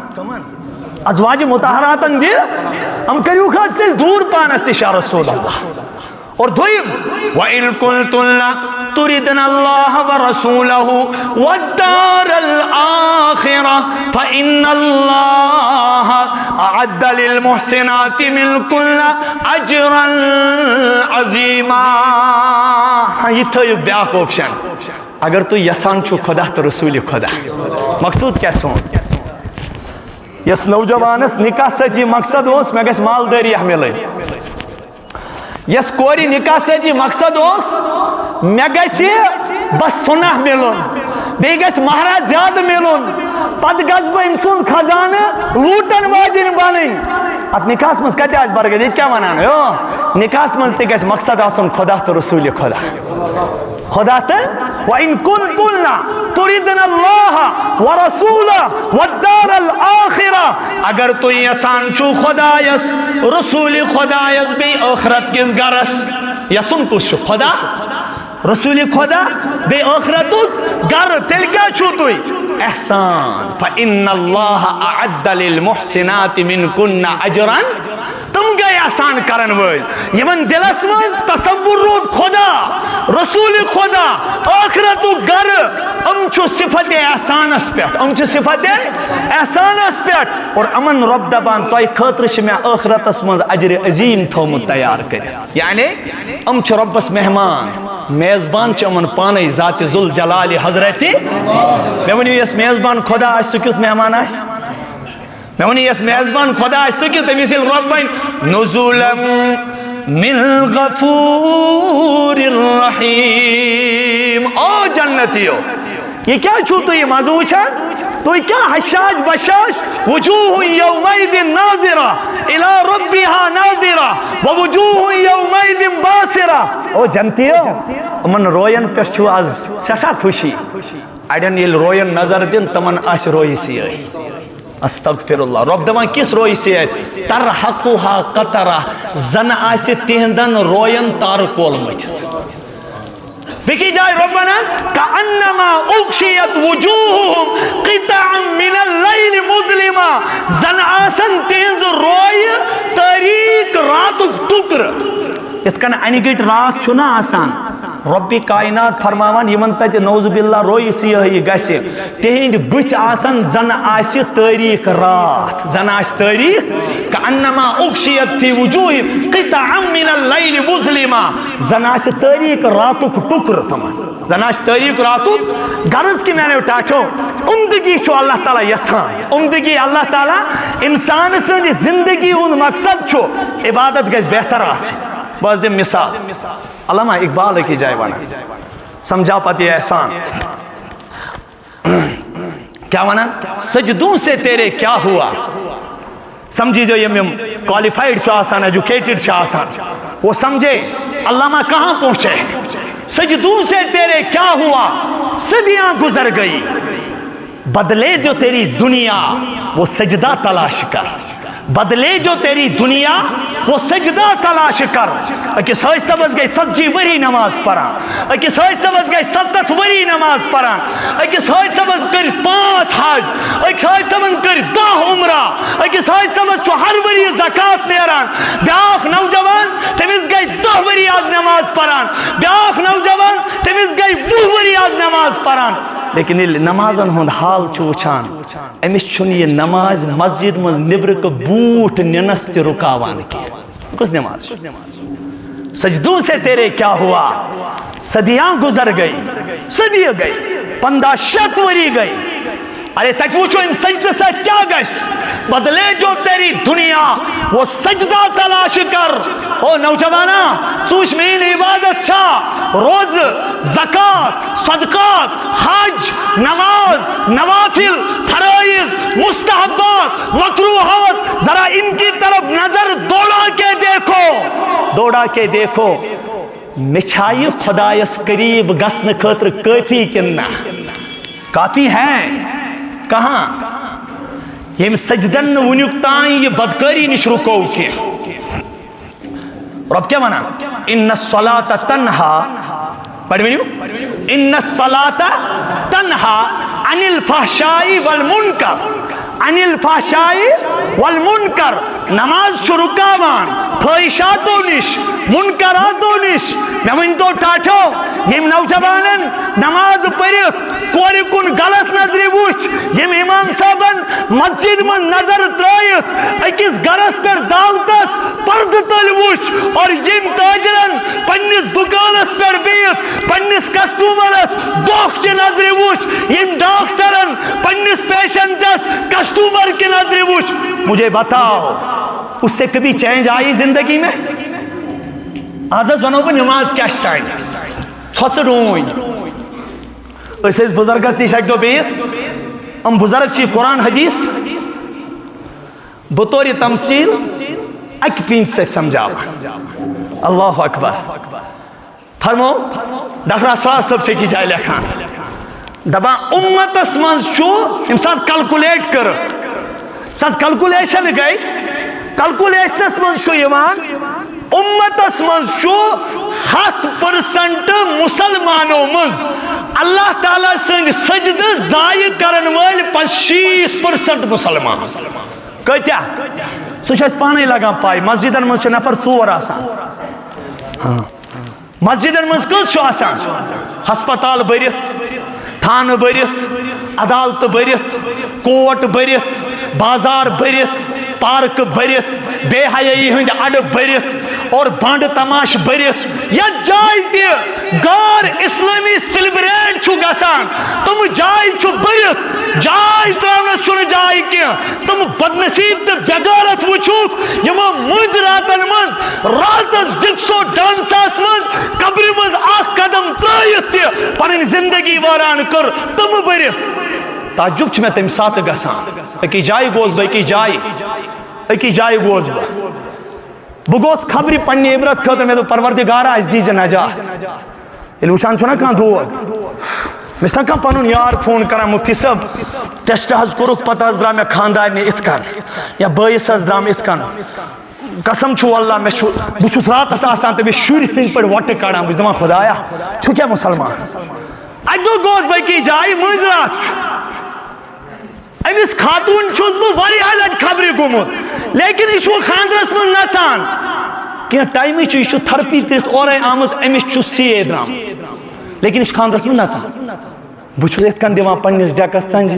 ازواج مطہراتن دی ہم کریو خاص تیل دور پانس تی شاہ رسول اللہ. اور دویم وَإِن كُنتُنَّ تُرِدْنَ اللَّهَ وَرَسُولَهُ وَالدَّارَ الْآخِرَةَ فَإِنَّ اللَّهَ أَعَدَّ لِلْمُحْسِنَاتِ مِنْكُنَّ أَجْرًا عَظِيمًا. ہاں یہ تھا یہ بیاک آپشن اگر تو یسان چھو خدا تو رسول خدا. مقصود کیا سون یس نوجوانس نکاح سۭتۍ مقصد اوس مےٚ گژھِ مالدٲری مِلٕنۍ. یس کورِ نکاح سۭتۍ مقصد اوس مےٚ گژھِ بس سُنہ مِلُن بیٚیہِ گژھِ مہراز زیادٕ مِلُن پتہٕ گژھٕ بہٕ أمۍ سُنٛد خزانہٕ لوٗٹن واجِنۍ بنٕنۍ. اتھ نکاحس منٛز کتہِ آسہِ برکت ییٚتہِ کیٛاہ ونان ہو نکاحس منٛز تہِ گژھِ مقصد آسُن خدا تہٕ رسوٗلِ خدا. خدا تہٕ وَإِن كُنتُنَّ تُرِدْنَ اللَّهَ وَرَسُولَهُ وَالدَّارَ الْآخِرَةَ اگر تو یژھان چھو خدایس رسول خدایس بیٚیہِ ٲخرت کِس گرس یژھُن کُس چھُ خدا رسول خدا بیٚیہِ ٲخرتُک گر تیٚلہِ کیٛاہ چھُو تُہۍ احسان فَإِنَّ اللَّهَ أَعَدَّ لِلْمُحْسِنَاتِ مِنْكُنَّ أَجْرًا. تم گئے آسان کرن وٲلۍ یمن دلس منٛز تصور روٗد خدا رسول خدا ٲخرتُک گرٕ یِم چھُ صفت احسانس پٮ۪ٹھ یِم چھِ صفت احسانس پٮ۪ٹھ اور یِمن رۄب دپان تۄہہِ خٲطرٕ چھِ مےٚ ٲخرتس منٛز اجرِ عظیٖم تھومُت تیار کٔرِتھ. یعنی یِم چھِ رۄبس مہمان میزبان چھِ یِمن پانے ذاتِ ذوالجلالِ حضرتِ. مےٚ ؤنِو یۄس میزبان خدا آسہِ سُہ کیُتھ مہمان آسہِ میں ونی یس میزبان خدا سکی تمیس رب بین نزولا من غفور الرحیم. او جنتیو یہ کیا چھو تو یہ مزو وچھان تو یہ کیا حشاش بشاش وجوہ یومئذ ناظرہ الى ربها ناظرہ ووجوہ یومئذ باسرہ. او جنتیو امن روین پر چھو آز سکھا خوشی اڑین یل روین نظر دن تمن آس روئی سی آئی. استغفر اللہ. رب دمان کس روئی سی آئی ترحقها قطرہ زن آس تہندن روین تار کول مچت. بکی جائے ربنا کانما اغشیت وجوہہم قطعا من اللیل مظلما زن آسن تہنز روئی تاریک راتک ٹکر. اتکن انگٹ رات چھنا آسان ربی کائنات فرماوان یمن تت نوز باللہ روئی سیاہی گسی تہند بت آسان زن آسی تاریک رات زن آس تاریک کانما اغشیت فی وجوہہم قطعا من اللیل مظلما زن آسی تاریک راتک ٹکر تمام زن آسی تاریک راتک. غرض کی میں نے اٹھاچو عمدگی چھو اللہ تعالیٰ یسان عمدگی اللہ تعالیٰ انسان سے زندگی ان مقصد چھو عبادت گز بہتر آسی. بس دے مثال علامہ اقبال کی جائے وانا سمجھا پاتی احسان کیا وانا سجدوں سے تیرے کیا ہوا. سمجھی جو یہ کوالیفائیڈ شاہ آسان ایجوکیٹڈ شاہ آسان وہ سمجھے علامہ کہاں پہنچے. سجدوں سے تیرے کیا ہوا صدیاں گزر گئی بدلے جو تیری دنیا وہ سجدہ تلاش کر. بدلے جو تیری دنیا وہ سجدہ تلاش کر. اکس ہوئی سبز گئی 70 وری نماز پڑھا اکس ہوئی سبز گئی 70 وری نماز پڑھا اکس ہوئی سبز کر 5 حج اکس ہوئی سبز کر 10 عمرہ اکس ہوئی سبز چو ہر وری زکاة نیران. بیاخ نوجوان تمیز گئی 10 وری آز نماز پڑھان بیاخ نوجوان تمیز گئی 2 وری آز نماز پڑھان. لیکن نمازن ہند حال چوچان امس چھن یہ نماز مسجد من نبر کو بوٹ ننس تے رکاوان کی. کس نماز سجدوں سے تیرے کیا ہوا صدیاں گزر گئی صدی گئی 15 وری گئی. ارے تک وچو ان سجدہ سے کیا گئس بدلے جو تیری دنیا وہ سجدہ تلاش کر. او نوجوانا سوچ میں عبادت چھا روز زکاة صدقات حج نماز نوافل فرائض مستحبات مکروہات ذرا ان کی طرف نظر دوڑا کے دیکھو مچھائی خدایس قریب گسن خطر کافی کننا کافی ہیں کہاں یہ سجدن ونیک تائیں یہ بدکاری نش رکو کی. رب کیا مانا ان الصلاة تنہا پڑھ میں ان الصلاة تنہا عن الفحشاء والمنکر عن الفحشاء والمنکر. نماز شرکاوان فحشاتو نش منکراتو نش. میں ون تو ٹاٹھو یم نوجوانن نماز پڑھت کور کن غلط نظر وچ یم امام صاحبن مسجد من نظر ترائت اکس گرس پر دعوتس پرد تل وچ اور یم تاجرن پنس دکانس پر بیت پنس کسٹمرس دوخ چی نظر وچ یم ڈاکٹرن پنس پیشنٹس کسٹمر کی نظر وچ. مجھے بتاؤ اس سے کبھی چینج آئی زندگی میں؟ آزاز ونو بہ نماز کیا سائن چھوچ ڈوئن اس بزرگس نش اک دو بیت ام بزرگ چی قرآن حدیث بطور تمثیل اک پینچ سے سمجھاو. اللہ اکبر. فرمو ڈاکٹر اسرار صاحب چکی جائے لکھان دبا امت اسمانز چو ام ساتھ کلکولیٹ کر ساتھ کلکولیشن گئی کلکولیشن اسمانز چو یوان امت اسمانز چو 7% مسلمانوں مز اللہ تعالیٰ سنگ سجد ضائع کرن وال 25% مسلمان. کہتیا سوچ اس پانے لگا پائی مسجدن مز چھ نفر 4 آسان مسجدن مز کس چھو آسان ہسپتال برت تھان برت عدالت برت کوٹ برت بازار برت پارک برت بے حیائی ہند اڑ برت اور بانڈ تماش برت یا جائے تی گار اسلامی سیلیبریٹ چھو گسان تم جائے چھو برت جائے ترانس چھو جائے کیا تم بدنصیب تے بغیرت وچھوک یما مجھ راتن مز راتس ڈکسو ڈانساس مز قبر مز آخ قدم ترائیت تے پرن زندگی واران کر تم برت تعجب چھ میں تم ساتھ گسان اکی جائے گوز با اکی جائے گوز با بگوز خبری پنی عبرت خطر میں تو پروردگارہ اس دیجے نجات الوشان چھونا کہاں دھوگ مثلا کہاں پنون یار فون کرا مفتی صاحب ٹیسٹ حض کرک پتہ حض درام یا خاندار میں اتکن یا بائیس حض درام اتکن قسم چھو اللہ میں بچھوس رات اساسان تے میں شوری سنگ پر وٹ کڑا بچھ دمان خدایا چھو کیا مسلمان اجدو گوز بائی کی جائی منظرات امیس خاتون چھوز بو واری حالت خبری گمت لیکن اس وہ خاندرس من نچان کیا ٹائمی چھو اس چھو تھرپی تیرت اور آمد امیس چھو سی درام لیکن اس خاندرس من نچان بچھو ایت کن دیوان پنیس ڈیکس سنجی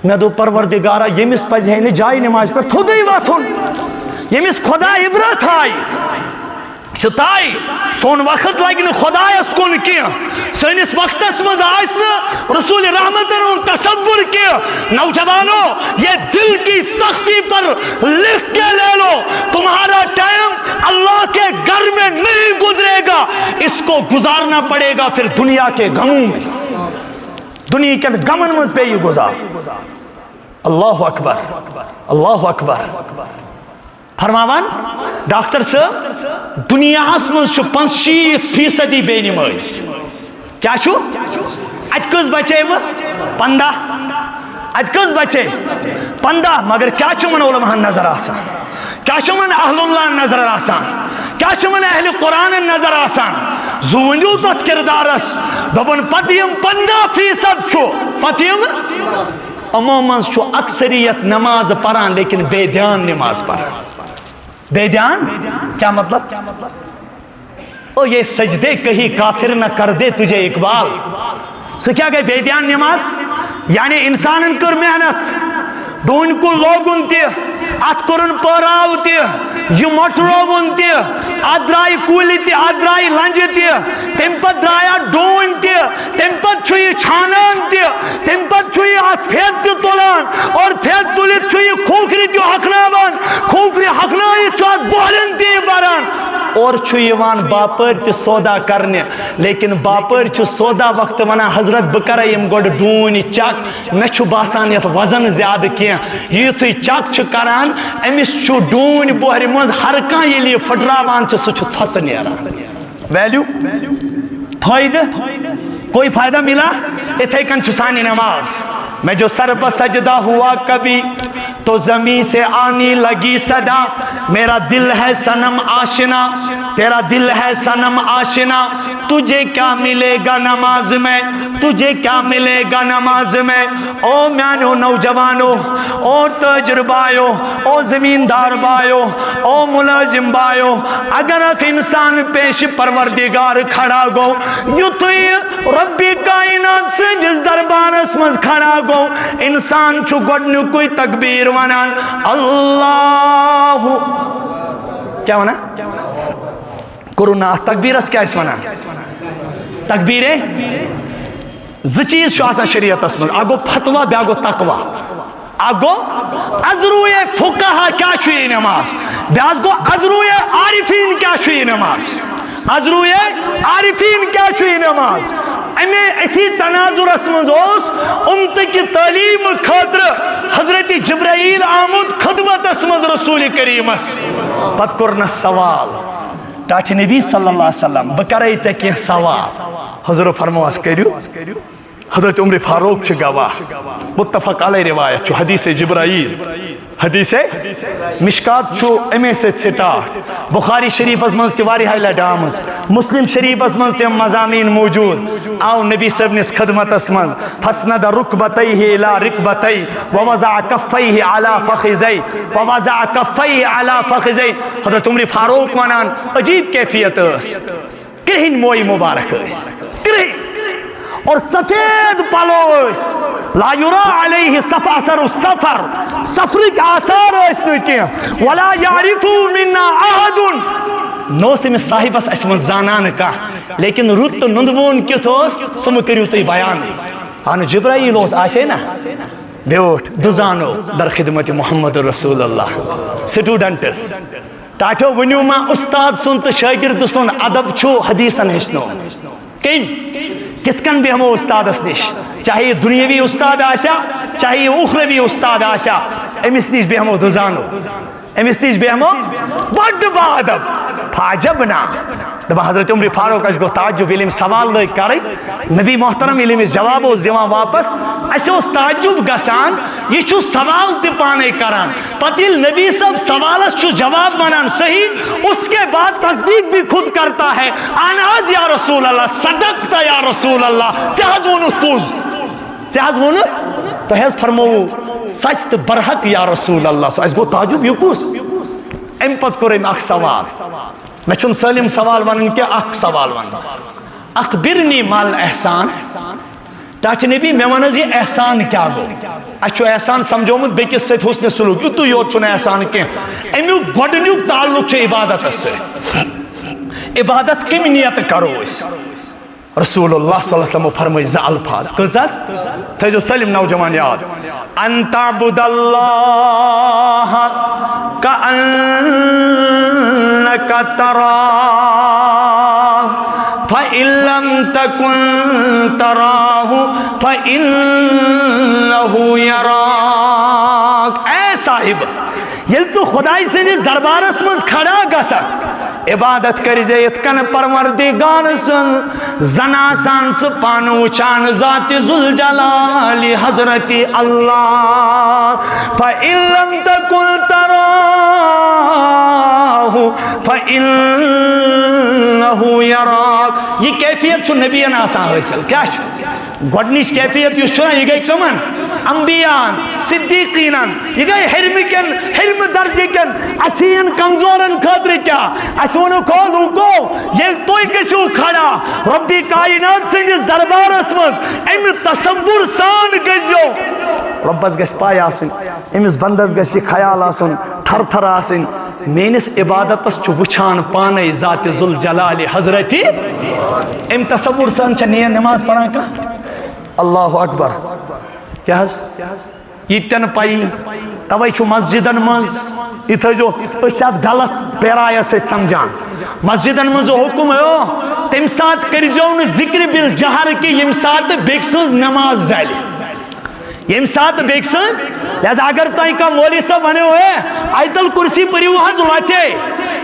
میں دو پروردگارہ یمیس پج ہے جائی نماز پر تھو دئی واتھون یمیس خدا عبرت آئی چھتائی سون وقت لگن خدا اس کن کیا سینس وقت اس مز آئسنا رسول رحمت ان تصور کیا نوجوانوں یہ دل کی تختی پر لکھ کے لے لو تمہارا ٹائم اللہ کے گھر میں نہیں گزرے گا اس کو گزارنا پڑے گا پھر دنیا کے غموں میں دنیا کے غمن مز پہ یہ گزار اللہ اکبر اللہ اکبر فرماوان ڈاکٹر صاحب دنیا اس مز چھو 50% بے نماز کیا چھو ات کس بچے وہ 15 ات کس بچے 15 مگر کیا چھو من علماء نظر آسان کیا چھو من اہل اللہ نظر آسان کیا چھو من اہل قرآن نظر آسان زونیو تت کردارس دبن پتیم 15% چھو پتیم عموماً چھو اکثریت نماز پڑھان لیکن بے دھیان نماز پڑھان بے دھیان کیا مطلب او یہ سجدے کہیں کافر نہ کر دے تجھے اقبال سو کیا گئے بے دھیان نماز یعنی انسان کر محنت دون کو لوگن تی ات کرن پراو تی یہ مٹروون تی ادرائی کولی تی ادرائی لنج تی تم پت درایا ڈون تی تم پت چھوئی چھانان تی تم پت چھوئی ات پھیت تی تولان اور پھیت تولیت چھوئی کھوکری تی حقنابان کھوکری حقنائی چوات بولن تی بران اور چھوئی وان باپر تی سودا کرنے لیکن باپر چھو سودا وقت منا حضرت بکرائیم گوڑ ڈونی چاک میں چھو باسانیت وزن زیادہ کیا یہ تو چاک چھو کران امیس چھو ڈونی بوہری موز ہر کان یہ لیے پھٹراوان چھو سو چھو چھت نیرا ویلیو فائدہ کوئی فائدہ ملا اتھے کن چھسانی نماز میں جو سر پر سجدہ ہوا کبھی تو زمین سے آنی لگی صدا میرا دل ہے صنم آشنا تیرا دل ہے صنم آشنا تجھے کیا ملے گا نماز میں تجھے کیا ملے گا نماز میں او میانو نوجوانو او تجربایو او زمیندار بایو او ملازم بایو اگر ایک انسان پیش پروردگار کھڑا گو یو تو ربی کائنات سے جس دربار اسمز کھڑا گو انسان چھو گوڑنو کوئی تکبیر ونان اللہ کیا ونا کرونا تکبیر اس کیا اس ونان تکبیر زچیز شو آسان شریعت اسمز آگو فتوہ بیاگو تقوی آگو ازروی فقہا کیا چھوئی نماز بیاز گو ازروی عارفین کیا چھوئی نماز ازروی عارفین کیا چھوئی نماز امی اتھی تناظر اسمز اوس امت کی تعلیم خاطر حضرت جبرائیل آمد خدمت اسمز رسول کریم اس پت کرنا سوال ٹاچ نبی صلی اللہ علیہ وسلم بکرائی چکی سوال حضور فرمواز کریو حضرت عمر فاروق چھ گواہ متفق علیہ روایت چھو حدیث جبرائیل حدیث مشکات چھو امی سے سٹار بخاری شریف از منز تیواری حیلہ ڈامز مسلم شریف از منز تیم مضامین موجود آو نبی صاحب نے اس خدمت اس منز فسند رکبتیہ الى رکبتی ووضع کفیہ علی فخذی ووضع کفیہ علی فخذی حضرت عمر فاروق منان عجیب کیفیت اس کرہن موئی مبارک اس کرہن اور سفید پلوس لا یرا علیہ اثر السفر سفر کے آثار اس نے کیا ولا یعرفو منا احد نو سے میں صاحب اس من زانان کا لیکن رت تو نندوون کیُتھ اوس سُہ مہٕ کٔرِو تُہۍ بیان ہاں جبرائیل اوس آسے نا بیوٹھ دُزانو در خدمت محمد رسول اللہ سٹوڈنٹس ٹاٹھو ؤنِو ما اُستاد سُنٛد تہٕ شٲگِرد سُنٛد ادب چھُ حدیثن ہیٚچھنو کٔمۍ کِتھ کٔنۍ بیہمو اُستادس نِش چاہے یہ دُنیاوی اُستاد آسیا چاہے یہ اُخروی اُستاد آسیا أمِس نِش بیہمو دُزانو أمِس نِش بیہمو بٔڑ باادب فاجبنا دپان حضرت عمر فاروق اَسہِ گوٚو تعجب ییٚلہِ أمِس سوال لٲگۍ کَرٕنۍ نبی محترم ییٚلہِ أمِس جواب اوس دِوان واپس اَسہِ اوس تعجب گژھان یہِ چھُ سوال تہِ پانے کران پتہٕ ییٚلہِ نبی صاحب سوالس چھُ جواب ونان صحیح اس کے بعد تصدیق بھی خود کرتا ہے اہن حظ یا رسول اللہ صدقت یا رسول اللہ ژےٚ حظ ووٚنُتھ پوٚز ژےٚ حظ ووٚنُتھ تۄہہِ حظ فرمووُ سچ تہٕ برحق یا رسول اللہ سُہ اَسہِ گوٚو تعجب یہِ کُس اَمہِ پتہٕ کوٚر أمۍ اکھ سوال مےٚ چھُنہٕ سٲلِم سوال ونُن کینٛہہ اکھ سوال ونہٕ اخبرنی مال احسان ٹاٹھہِ نبی مےٚ وَن حظ یہِ احسان کیٛاہ گوٚو اَسہِ چھُ احسان سمجھومُت بیٚکِس سۭتۍ حُسنِ سلوٗک یُتُے یوت چھُنہٕ احسان کینٛہہ اَمیُک گۄڈٕنیُک تعلُق چھُ عبادتس سۭتۍ عبادت کَمہِ نیتہٕ کرو أسۍ رسول اللہ صلی اللہ علیہ وسلم فرمٲے زٕ الفاظ کٔژ حظ تھٲیزیو سٲلِم نوجوان یاد ان تعبد اللہ کأنک تراہ فإن لم تكن تراہ فإنہ یراک اے صاحب ییٚلہِ ژٕ خۄداے سٕنٛدِس دربارس منٛز کھڑا گژھکھ عبادت کٔرۍ زِ یِتھ کٔنۍ پروردگار سٕنٛز زن آسان ژٕ پانہٕ وٕچھان ذاتِ ذوالجلال حضرت اللہ فإن لم تكن تراہ فإنہ یراک یہ کیفیت چھُ نبیَن آسان حٲصِل کیٛاہ چھُ گۄڈنِچ کیفیت یُس چھُنہ یہِ گٔے کٕمن انبیاءن صدیقیٖنن یہِ گٔے ہیٚرمہِ درجہٕ کٮ۪ن اَسہِ ہِوٮ۪ن کمزورن خٲطرٕ کیٛاہ اَسہِ ووٚنُکھ ہو لوٗکو ییٚلہِ تُہۍ گٔژھِو کھڑا رۄبِ کاینات سٕنٛدِس دربارس منٛز اَمہِ تصوُر سان گٔژھۍزیو رۄبس گژھِ پاے آسٕنۍ أمِس بنٛدس گژھِ یہِ خیال آسُن تھر تھر آسٕنۍ میٲنِس عبادتس چھُ وٕچھان پانے ذاتِ ذوالجلال حضرت اَمہِ تصوُر سان چھےٚ نیت نٮ۪ماز پران کانٛہہ اللہ اکبر کیٛاہ حظ یہِ تہِ نہٕ پایی توے چھُ مسجدن منٛز یہِ تھٲیزیو أسۍ چھِ اتھ غلط پیرایس سۭتۍ سمجھان مسجدن منٛز حُکم ہو تمہِ ساتہٕ کٔرۍزیو نہٕ ذِکرِ بالجہر کہِ ییٚمہِ ساتہٕ بیٚکہِ سٕنٛز نٮ۪ماز ڈلہِ ییٚمہِ ساتہٕ بیٚکہِ سٕنٛز لہذا اگر تۄہہِ کانٛہہ مولوی صٲب ونیو ہے آیت الکرسی پٔرِو حظ لۄتے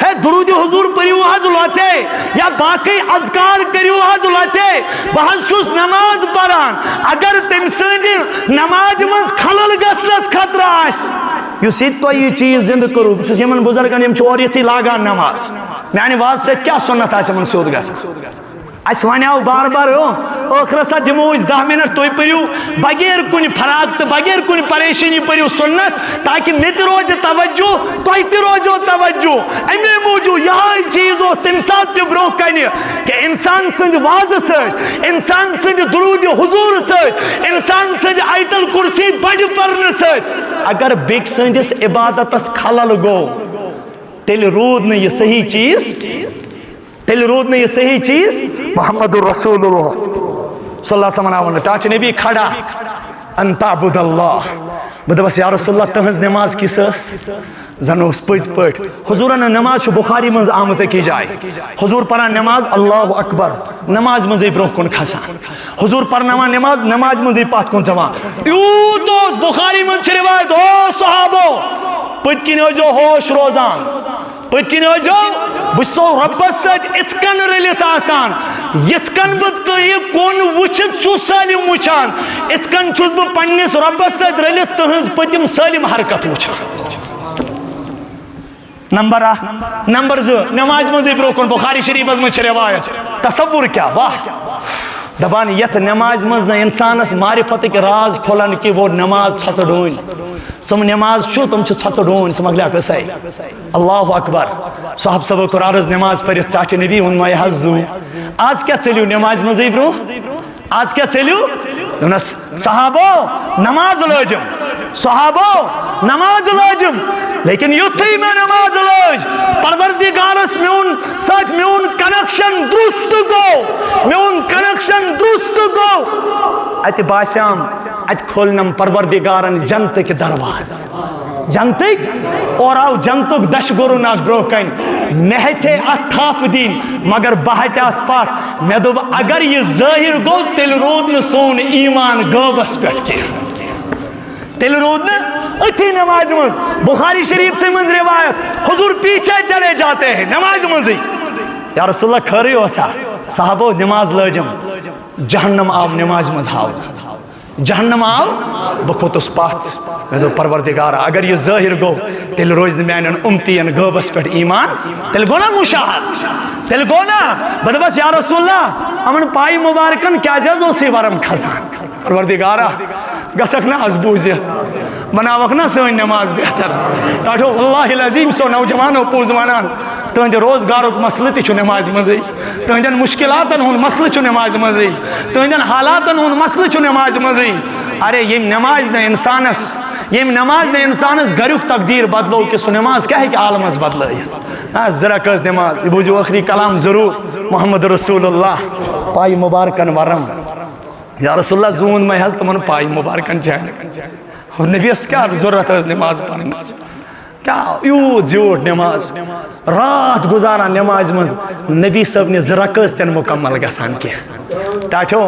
ہے درود حضور پٔرِو حظ لۄتے یا باقٕے اذکار کٔرِو حظ لۄتے بہٕ حظ چھُس نٮ۪ماز پران اگر تٔمۍ سٕنٛدِس نٮ۪مازِ منٛز خلل گژھنس خطرٕ آسہِ یُس ییٚتہِ تۄہہِ یہِ چیٖز زِندٕ کوٚروٕ بہٕ چھُس یِمن بُزرگن یِم چھِ اورٕ یِتھٕے لاگان نٮ۪ماز میانہِ وازٕ سۭتۍ کیٛاہ سُنت آسہِ یِمن سیوٚد گژھان اَسہِ وَنیو بار بار ٲخرس دِمو أسۍ 10 مِنٹ تُہۍ پٔرِو بغیر کُنہِ فراق تہٕ بغیر کُنہِ پریشٲنی پٔرِو سُنت تاکہِ مےٚ تہِ روزِ توجہ تۄہہِ تہِ روزیو توجہ اَمے موٗجوٗب یِہوٚے چیٖز اوس تَمہِ ساتہٕ تہِ برونٛہہ کَنہِ کہِ اِنسان سٕنٛدِ وازٕ سۭتۍ اِنسان سٕنٛدِ درود حضوٗر سۭتۍ اِنسان سٕنٛدِ آیت الکرسی بڑِ پرنہٕ سۭتۍ اگر بیٚکہِ سٕنٛدِس عبادتس خلل گوٚو تیٚلہِ روٗد نہٕ یہِ صحیح چیٖز محمد رسول اللہ صلی اللہ علیہ وسلم ٹاٹھہِ نبی کھڑا ان تعبد اللہ بہٕ دپس یا رسول اللہ تٕہٕنٛز نٮ۪ماز کِژھ ٲس زن اوس پٔزۍ پٲٹھۍ حضوٗرن نٮ۪ماز چھُ بُخاری منٛز آمٕژ أکِس جایہِ حضوٗر پران نٮ۪ماز اللہ اکبر نٮ۪مازِ منٛزٕے برونٛہہ کُن کھسان حضوٗر پرناوان نٮ۪ماز نٮ۪مازِ منٛزٕے پتھ کُن ژَمان یوٗت اوس بُخاری منٛز چھِ رِوایت او صحابو پٔتۍ کِنۍ ٲسۍزیو ہوش روزان پٔتۍ کِنۍ ٲسۍزیو بہٕ چھُسو رۄبس سۭتۍ یِتھ کٔنۍ رٔلِتھ آسان یِتھ کٔنۍ بہٕ تُہۍ کُن وٕچھِتھ چھُس سٲلِم وٕچھان یِتھ کٔنۍ چھُس بہٕ پننِس رۄبس سۭتۍ رٔلِتھ تٕہٕنٛز پٔتِم سٲلِم حرکت وٕچھان نمبر 1 نمبر 2 نٮ۪مازِ منٛزٕے برونٛہہ کُن بُخاری شریٖفس منٛز چھِ رِوایت تصوُر کیٛاہ واہ دپان یتھ نٮ۪مازِ منٛز نہٕ اِنسانس معرفتٕکۍ راز کھُلان کہِ وہ نٮ۪ماز ژھۄژٕ ڈوٗنۍ سُم نٮ۪ماز چھُ تِم چھِ ژھۄژٕ ڈوٗنۍ سُہ مۄکلیٛا قٕصے اللہ اکبر صاحب صٲبو کوٚر عرض نٮ۪ماز پٔرِتھ ٹاٹھہِ نبی ووٚنمو یہِ حظ زوٗ آز کیٛاہ ژٔلِو نٮ۪مازِ منٛزٕے برونٛہہ آز کیٛاہ ژٔلِو دوٚپنس صحابو نٮ۪ماز لٲجِم صحابو نماز لاجم لیکن یتھی میں نماز لاج پروردگارس میون ساتھ میون کنیکشن درست گو میون کنیکشن درست گو ات باسیام ات کھولنم پروردگارن جنت کے دروازے جنتک اور آو جنتک دش گرون بروکن مہچے اتھاف دین مگر بہت آس پاک میں دو اگر یہ ظاہر گو تیل رود ن سون ایمان غوبس پٹ کے تیل رود ن اتھی نماز مز بخاری شریف سے منز روایت حضور پیچھے چلے جاتے ہیں نماز مزی یا رسول اللہ کھری ہوسا صحابو نماز لجم جہنم آو نماز مز ہاو جہنم آو بکھوتس پات میں دو پروردگار اگر یہ ظاہر گو تیل روز میانن امتین غوبس پٹ ایمان تیل گونا مشاہد تیل گونا بدبس یا رسول اللہ امن پائی مبارکن کیا جزو سی ورم خزان پروردگارہ گسک نا از بوزیت بناوک نا سوین نماز بہتر ٹاٹھو اللہ العظیم سو نوجوانو پوز وانان تہند روزگارک مسئلہ تی چھو نماز مزی تہندن مشکلاتن ہون مسئلہ چھو نماز مزی تہندن حالاتن ہون مسئلہ چھو نماز مزی ارے یہ نماز نے انسانس یہ نماز نے انسانس گریک تقدیر بدلو کہ سو نماز کیا ہے کہ عالمس بدلو ذرا کس نماز یہ بوجھو آخری کلام ضرور محمد رسول اللہ پائی مبارکن ورم یا رسول اللہ زون میں حضرت من پائی مبارکن چاہنے اور نبی اس کیا ضرورت ہے نماز پڑھنے کیا یوت زیوٹ نماز رات گزارا نماز مز نبی صاحب نے زرکز تن مکمل گسان کی ٹاٹھو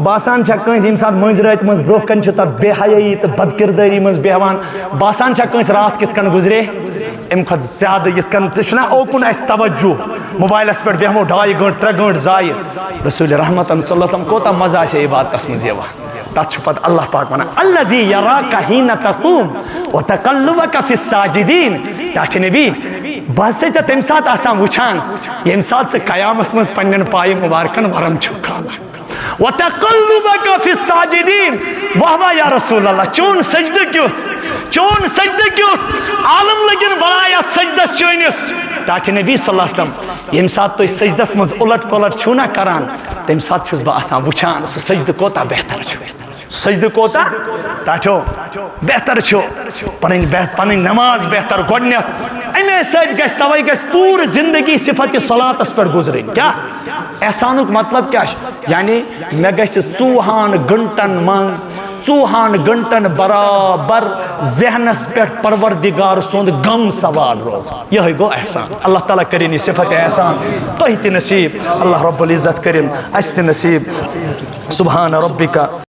باسان چھا کنس یم سات منز رات مز بروہ کن چھتا بے حیائی تو بدکرداری مز بیوان باسان چھا کنس رات کت کن گزرے ام خود زیادہ یت کن تشنا اوکن اس توجہ موبائل اس پر بیہمو 2.5 گھنٹے 3 گھنٹے ضائع رسول رحمت صلی اللہ علیہ وسلم کوتا مزہ سے عبادت اس مز یوا تات چھپت اللہ پاک ونا الذی یراک حین تقوم وتقلبک فی الساجدین ٹاٹھ نبی بس سے تم سات آسان وچھان یم سات سے قیامت مز پنن پائی مبارکن ورم چھکالا وتقلبک فی الساجدین واہ یا رسول اللہ چون سجدہ کیوت عالم لگن برایت سجدس چونس تاکہ نبی صلی اللہ علیہ وسلم یم سات تو سجدس مز الٹ پلٹ چھونا کران تم سات چھس با آسان وچھان سو سجدہ کوتا بہتر چھو سجدہ کوتا تاچو بہتر چھو پنن نماز بہتر گوڑنیت امی سجد گیس توائی گیس پور زندگی صفت صلاة اس پر گزرے کیا احسانک مطلب کیا یعنی میں گیس 2 گھنٹن برابر ذہنس پر پروردگار سوند غم سوال روز یہ گو احسان اللہ تعالیٰ کرینی صفت احسان تو ہی نصیب اللہ رب العزت کریم است نصیب سبحان ربک